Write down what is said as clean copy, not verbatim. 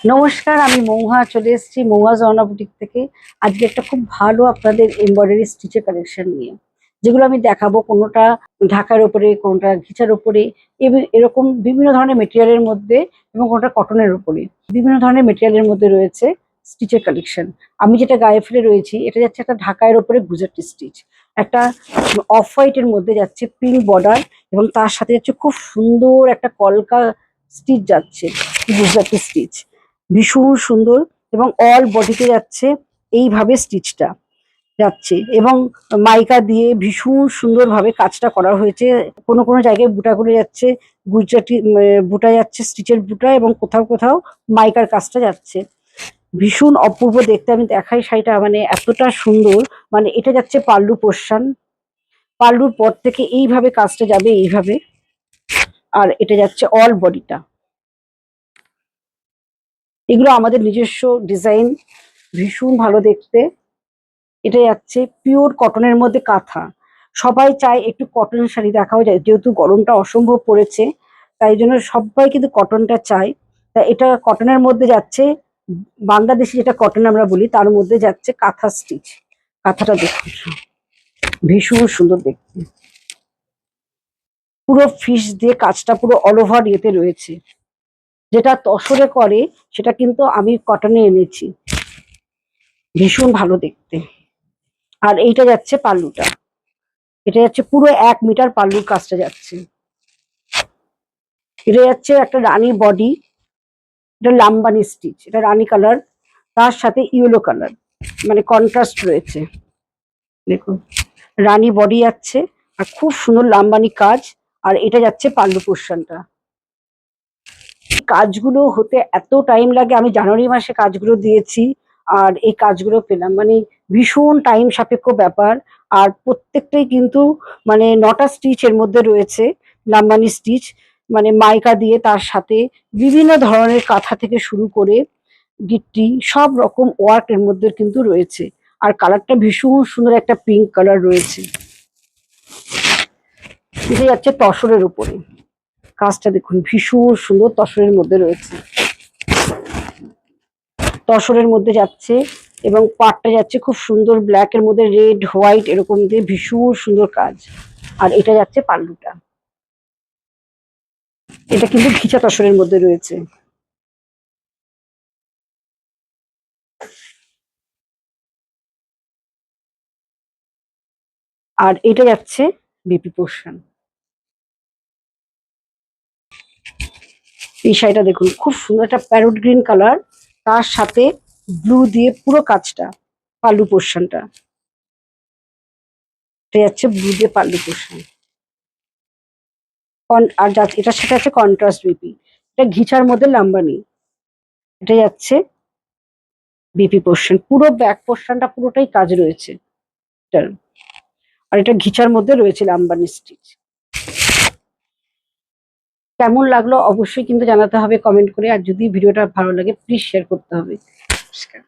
নমস্কার, আমি মৌহা চলে এসেছি মৌহা জর্না বুটিক থেকে। আজকে একটা খুব ভালো আপনাদের এমব্রয়ডারি স্টিচের কালেকশন নিয়ে, যেগুলো আমি দেখাবো। কোনোটা ঢাকার ওপরে, কোনোটা ঘিচার ওপরে, এরকম বিভিন্ন ধরনের মেটেরিয়ালের মধ্যে, এবং কোনোটা কটনের ওপরে। বিভিন্ন ধরনের মেটেরিয়ালের মধ্যে রয়েছে স্টিচের কালেকশন। আমি যেটা গায়ে ফেলে রয়েছি, এটা যাচ্ছে একটা ঢাকায়ের ওপরে গুজরাটি স্টিচ। একটা অফ হোয়াইটের মধ্যে যাচ্ছে পিঙ্ক বর্ডার, এবং তার সাথে যাচ্ছে খুব সুন্দর একটা কলকা স্টিচ যাচ্ছে, গুজরাটি স্টিচ। ভীষণ সুন্দর, এবং অল বডিতে যাচ্ছে এইভাবে স্টিচটা যাচ্ছে, এবং মাইকা দিয়ে ভীষণ সুন্দরভাবে কাজটা করা হয়েছে। কোনো কোনো জায়গায় বুটাগুলো যাচ্ছে গুজরাটি, বুটা যাচ্ছে স্টিচের বুটা, এবং কোথাও কোথাও মাইকার কাজটা যাচ্ছে। ভীষণ অপূর্ব দেখতে। আমি দেখাই শাড়িটা, মানে এতটা সুন্দর। মানে এটা যাচ্ছে পাল্লু পোর্শন, পাল্লুর পর থেকে এইভাবে কাজটা যাবে এইভাবে, আর এটা যাচ্ছে অল বডিটা। এগুলো আমাদের নিজস্ব ডিজাইন, ভীষণ ভালো দেখতে। এটা যাচ্ছে পিওর কটনের মধ্যে কাঁথা। সবাই চায় একটু কটন শাড়ি দেখাও যায়, যেহেতু গরমটা অসম্ভব পড়েছে, তাই জন্য সবাই কিন্তু কটনটা চায়। তা এটা কটনের মধ্যে যাচ্ছে, বাংলাদেশি যেটা কটন আমরা বলি তার মধ্যে যাচ্ছে কাঁথা স্টিচ। কাঁথাটা দেখুন, ভীষণ সুন্দর দেখতে। পুরো ফিস দিয়ে কাজটা পুরো অল ওভার ইয়েতে রয়েছে। যেটা তসরে করে সেটা কিন্তু আমি কটনে এনেছি, ভীষণ ভালো দেখতে। আর এইটা যাচ্ছে পাল্লুটা, এটা যাচ্ছে পুরো 1 মিটার পাল্লুর কাজটা যাচ্ছে। এটা যাচ্ছে একটা রানী বডি, এটা লাম্বানি স্টিচ, এটা রানী কালার, তার সাথে ইয়েলো কালার, মানে কন্ট্রাস্ট রয়েছে। দেখুন, রানী বডি যাচ্ছে, আর খুব সুন্দর লাম্বানি কাজ। আর এটা যাচ্ছে পাল্লু পোর্শনটা। কাজগুলো হতে এত টাইম লাগে, আমি জানুয়ারি মাসে কাজগুলো দিয়েছি, আর এই কাজগুলো পেলাম, মানে ভীষণ টাইম সাপেক্ষ ব্যাপার। আর প্রত্যেকটাই কিন্তু মানে 9টা স্টিচ এর মধ্যে রয়েছে, লাম্বানি স্টিচ, মানে মাইকা দিয়ে, তার সাথে বিভিন্ন ধরনের কাঁথা থেকে শুরু করে গিট্টি, সব রকম ওয়ার্ক এর মধ্যে কিন্তু রয়েছে। আর কালারটা ভীষণ সুন্দর, একটা পিঙ্ক কালার রয়েছে। এটা যাচ্ছে তসরের উপরে, কাজটা দেখুন ভীষণ সুন্দর, তসরের মধ্যে রয়েছে, তসরের মধ্যে যাচ্ছে। এবং পাটটা যাচ্ছে খুব সুন্দর, ব্ল্যাক এর মধ্যে রেড হোয়াইট এরকম দিয়ে ভীষণ সুন্দর কাজ। আর এটা যাচ্ছে পাল্লুটা, এটা কিন্তু ঘিচা তসরের মধ্যে রয়েছে। আর এটা যাচ্ছে বিপি পোর্শন। এই শাড়িটা দেখুন, খুব সুন্দর একটা প্যারোট গ্রিন কালার, তার সাথে ব্লু দিয়ে পুরো কাজটা, পাল্লু পোর্শনটা। এটা যাচ্ছে ব্লু দিয়ে পাল্লু পোর্শন। আর এটার সাথে আছে কন্ট্রাস্ট বিপি, এটা ঘিচার মধ্যে লাম্বানি। এটা যাচ্ছে বিপি পোর্শন, পুরো ব্যাক পোর্শনটা পুরোটাই কাজ রয়েছে এটার। আর এটা ঘিচার মধ্যে রয়েছে লাম্বানি স্টিচ। কেমন লাগলো অবশ্যই কিন্তু জানাতে হবে কমেন্ট করে, আর যদি ভিডিওটা ভালো লাগে প্লিজ শেয়ার করতে হবে। নমস্কার।